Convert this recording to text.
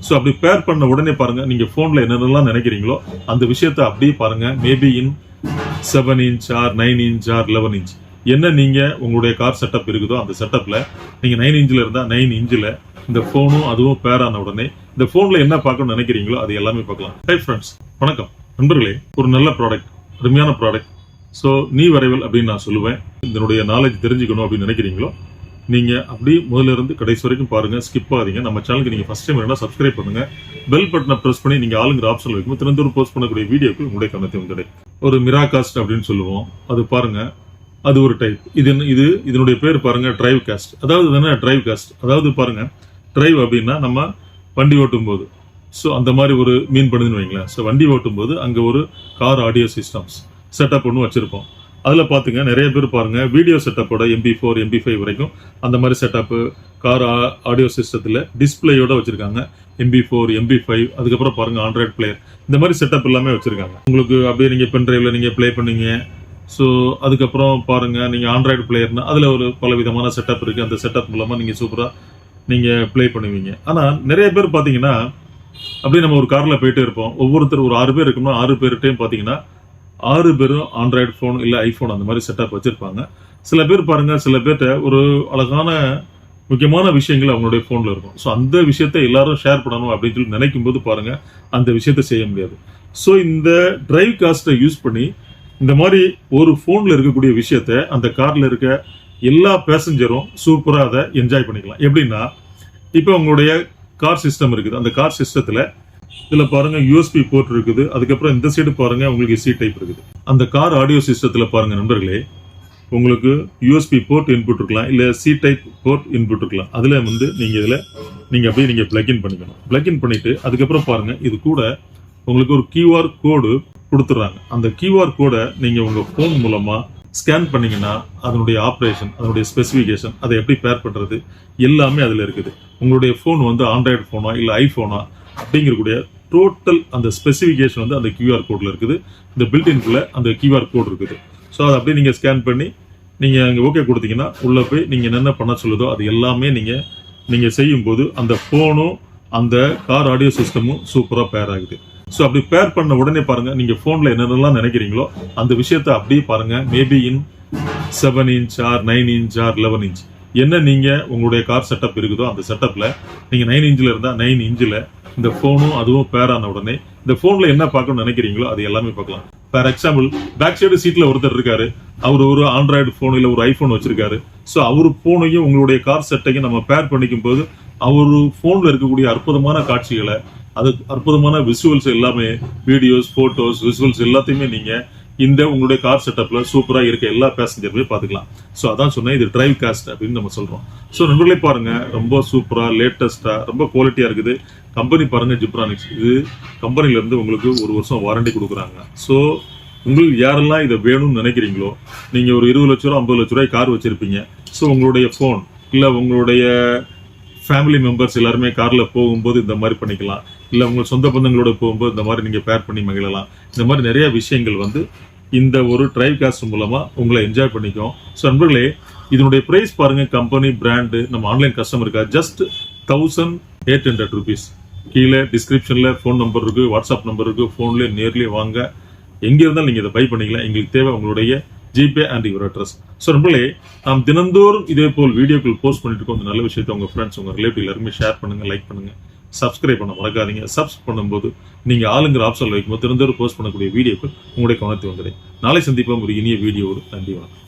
So அப்படி பேர் பண்ண உடனே பாருங்க, நீங்க போன்ல என்னென்னலாம் நினைக்கிறீங்களோ அந்த விஷயத்த அப்படியே பாருங்க. Maybe in 7 inch R 9 inch R 11 inch என்ன நீங்க உங்களுடைய கார் செட்டப் இருக்குதோ அந்த செட்டப்ல நீங்க 9 இன்ச்ல இருந்தா 9 இன்ச்ல இந்த போனும் அதுவும் பேர் ஆன உடனே இந்த போன்ல என்ன பார்க்கணும்னு நினைக்கிறீங்களோ அது எல்லாமே பார்க்கலாம். ஹை ஃப்ரெண்ட்ஸ், வணக்கம் நண்பர்களே. ஒரு நல்ல ப்ராடக்ட், அருமையான ப்ராடக்ட். ஸோ நீ வரைவல் அப்படின்னு நான் சொல்லுவேன். இதனுடைய நாலேஜ் தெரிஞ்சுக்கணும் அப்படின்னு நினைக்கிறீங்களோ நீங்க அப்படி முதல்ல இருந்து கடைசி வரைக்கும் பாருங்க, ஸ்கிப் ஆகாதீங்க. நம்ம சேனலுக்கு நீங்க ஃபர்ஸ்ட் டைம் வேணா சப்ஸ்கிரைப் பண்ணுங்க, பெல் பட்டனை பிரஸ் பண்ணி நீங்க ஆளுங்கிற ஆப்ஷன் வைக்கும் திறந்தூர் போஸ்ட் பண்ணக்கூடிய வீடியோக்கு உங்களுடைய கவனத்தை வந்துடு. ஒரு மிராகாஸ்ட் அப்படின்னு சொல்லுவோம், அது பாருங்க, அது ஒரு டைப். இதனுடைய பேர் பாருங்க டிரைவ் காஸ்ட். அதாவது என்ன டிரைவ் காஸ்ட், அதாவது பாருங்க டிரைவ் அப்படின்னா நம்ம வண்டி ஓட்டும் போது, ஸோ அந்த மாதிரி ஒரு மீன் பண்ணுதுன்னு வைங்களேன். ஸோ வண்டி ஓட்டும் போது அங்கே ஒரு கார் ஆடியோ சிஸ்டம்ஸ் செட்டப் ஒன்று வச்சிருப்போம். அதில் பார்த்துங்க நிறைய பேர் பாருங்க வீடியோ செட்டப்போட MP4 MP5 வரைக்கும் அந்த மாதிரி செட்டப்பு கார் ஆடியோ சிஸ்டத்தில் டிஸ்பிளேயோட வச்சிருக்காங்க. MP4 MP5 அதுக்கப்புறம் பாருங்க ஆண்ட்ராய்ட் பிளேயர், இந்த மாதிரி செட்டப் எல்லாமே வச்சிருக்காங்க. உங்களுக்கு அப்படியே நீங்கள் பென் டிரைவ்ல நீங்கள் ப்ளே பண்ணீங்க. ஸோ அதுக்கப்புறம் பாருங்க நீங்கள் ஆண்ட்ராய்டு பிளேயர்னா அதில் ஒரு பல விதமான செட்டப் இருக்கு. அந்த செட்டப் மூலமாக நீங்கள் சூப்பராக நீங்கள் ப்ளே பண்ணுவீங்க. ஆனால் நிறைய பேர் பார்த்தீங்கன்னா அப்படியே நம்ம ஒரு காரில் போயிட்டே இருப்போம். ஒவ்வொருத்தர் ஒரு 6 பேர் இருக்கணும். 6 பேர்கிட்டையும் பார்த்தீங்கன்னா 6 பேரும் ஆண்ட்ராய்டு ஃபோன் இல்லை ஐஃபோன் அந்த மாதிரி செட்டப் வச்சிருப்பாங்க. சில பேர் பாருங்க, சில பேர்கிட்ட ஒரு அழகான முக்கியமான விஷயங்கள் அவங்களுடைய ஃபோனில் இருக்கும். ஸோ அந்த விஷயத்தை எல்லாரும் ஷேர் பண்ணணும் அப்படின்னு சொல்லி நினைக்கும் போது பாருங்க அந்த விஷயத்த செய்ய முடியாது. ஸோ இந்த டிரைவ் காஸ்ட்டை யூஸ் பண்ணி இந்த மாதிரி ஒரு ஃபோனில் இருக்கக்கூடிய விஷயத்த அந்த காரில் இருக்க எல்லா பேசஞ்சரும் சூப்பராக அதை என்ஜாய் பண்ணிக்கலாம். எப்படின்னா இப்போ உங்களுடைய கார் சிஸ்டம் இருக்குது. அந்த கார் சிஸ்டத்தில் இதில் பாருங்க USB போர்ட் இருக்குது. அதுக்கப்புறம் இந்த சைடு பாருங்க உங்களுக்கு C டைப் இருக்குது. அந்த கார் ஆடியோ சிஸ்டத்தில் பாருங்க நண்பர்களே, உங்களுக்கு USB போர்ட் இன்புட் இருக்கலாம், இல்லை C டைப் போர்ட் இன்புட் இருக்கலாம். அதில் இதில் நீங்கள் அப்படியே நீங்கள் பிளக்இன் பண்ணிக்கணும். பிளக்இன் பண்ணிட்டு அதுக்கப்புறம் பாருங்க இது கூட உங்களுக்கு ஒரு QR கோடு கொடுத்துட்றாங்க. அந்த QR கோடை நீங்கள் உங்கள் ஃபோன் மூலமாக ஸ்கேன் பண்ணீங்கன்னா அதனுடைய ஆப்ரேஷன், அதனுடைய ஸ்பெசிஃபிகேஷன், அதை எப்படி பேர் பண்ணுறது எல்லாமே அதில் இருக்குது. உங்களுடைய ஃபோன் ஆண்ட்ராய்டு ஃபோனா இல்லை ஐஃபோனா அப்படிங்கக்கூடிய டோட்டல் அந்த ஸ்பெசிஃபிகேஷன் அந்த QR கோடில் இருக்குது. இந்த பில்டின்குள்ளே அந்த QR கோட் இருக்குது. ஸோ அதை அப்படியே நீங்கள் ஸ்கேன் பண்ணி நீங்கள் அங்கே ஓகே கொடுத்தீங்கன்னா உள்ளே போய் நீங்கள் என்னென்ன பண்ண சொல்லுதோ அது எல்லாமே நீங்கள் செய்யும்போது அந்த ஃபோனும் அந்த கார் ஆடியோ சிஸ்டமும் சூப்பராக பேர் ஆகுது. ஸோ அப்படி பேர் பண்ண உடனே பாருங்க, நீங்கள் ஃபோனில் என்னென்னலாம் நினைக்கிறீங்களோ அந்த விஷயத்த அப்படியே பாருங்க. Maybe in 7 inch R 9 inch R 11 inch என்ன நீங்கள் உங்களுடைய கார் செட்டப் இருக்குதோ அந்த செட்டப்பில் நீங்கள் 9 இன்ச்சில் இருந்தால் 9 இன்ச்சில் இந்த ஃபோனும் அதுவும் பேர் ஆன உடனே இந்த ஃபோனில் என்ன பார்க்கணும்னு நினைக்கிறீங்களோ அது எல்லாமே பார்க்கலாம். ஃபார் எக்ஸாம்பிள் பேக் சைடு சீட்டில் ஒருத்தர் இருக்காரு, அவர் ஒரு ஆண்ட்ராய்டு ஃபோன் இல்லை ஒரு ஐஃபோன் வச்சிருக்காரு. ஸோ அவர் ஃபோனையும் உங்களுடைய கார் செட்டையும் நம்ம பேர் பண்ணிக்கும் போது அவர் ஃபோனில் இருக்கக்கூடிய அற்புதமான காட்சிகளை, அது அற்புதமான விசுவல்ஸ் எல்லாமே, வீடியோஸ், போட்டோஸ், விசுவல்ஸ் எல்லாத்தையுமே நீங்க இந்த உங்களுடைய கார் செட்டப்ல சூப்பரா இருக்க எல்லா பேசஞ்சருமே பாத்துக்கலாம். ஸோ அதான் சொன்னேன், இது டிரைவ் காஸ்ட் அப்படின்னு நம்ம சொல்றோம். ஸோ நண்பர்களே பாருங்க, ரொம்ப சூப்பரா லேட்டஸ்டா ரொம்ப குவாலிட்டியா இருக்குது. கம்பெனி பாருங்க ஜிப்ரானிக்ஸ், இது கம்பெனில இருந்து உங்களுக்கு 1 வருஷம் வாரண்டி கொடுக்குறாங்க. ஸோ உங்களுக்கு யாரெல்லாம் இதை வேணும்னு நினைக்கிறீங்களோ, நீங்க ஒரு 20 லட்ச ரூபா 50 லட்ச ரூபாய் கார் வச்சிருப்பீங்க. ஸோ உங்களுடைய ஃபோன் இல்லை உங்களுடைய ஃபேமிலி மெம்பர்ஸ் எல்லாருமே கார்ல போகும்போது இந்த மாதிரி பண்ணிக்கலாம். இல்லை உங்கள் சொந்த பந்தங்களோட போகும்போது இந்த மாதிரி நீங்கள் பேர் பண்ணி மகிழலாம். இந்த மாதிரி நிறைய விஷயங்கள் இந்த ஒரு டிரைவ் காஸ்ட் மூலமா உங்களை என்ஜாய் பண்ணிக்கும். ஸோ நண்பர்களே, இதனுடைய பிரைஸ் பாருங்க, கம்பெனி பிராண்டு நம்ம ஆன்லைன் கஸ்டமருக்கா ஜஸ்ட் 1800 rupees. கீழே டிஸ்கிரிப்ஷன்ல ஃபோன் நம்பர் இருக்கு, வாட்ஸ்அப் நம்பர் இருக்கு. ஃபோன்லேயே நேர்லேயே வாங்க, எங்கே இருந்தாலும் நீங்கள் இதை பை பண்ணிக்கலாம். எங்களுக்கு தேவை உங்களுடைய GPay and your address. So நண்பர்களே, நாம் தினந்தோறும் இதே போல் வீடியோக்கள் போஸ்ட் பண்ணிட்டு இருக்கோம். அந்த நல்ல விஷயத்தை உங்கள் ஃப்ரெண்ட்ஸ், உங்கள் ரிலேட்டிவ் எல்லாருமே ஷேர் பண்ணுங்க, லைக் பண்ணுங்க, சப்ஸ்கிரைப் பண்ண மறக்காதீங்க. சப்ஸ்கிரைப் பண்ணும்போது நீங்கள் ஆளுங்கிற ஆப்ஷன் வைக்கும்போது தினந்தோறும் போஸ்ட் பண்ணக்கூடிய வீடியோக்கள் உங்களுடைய கவனத்தை வந்துடும். நாளை சந்திப்போம் ஒரு இனிய வீடியோவோடு. நன்றி, வணக்கம்.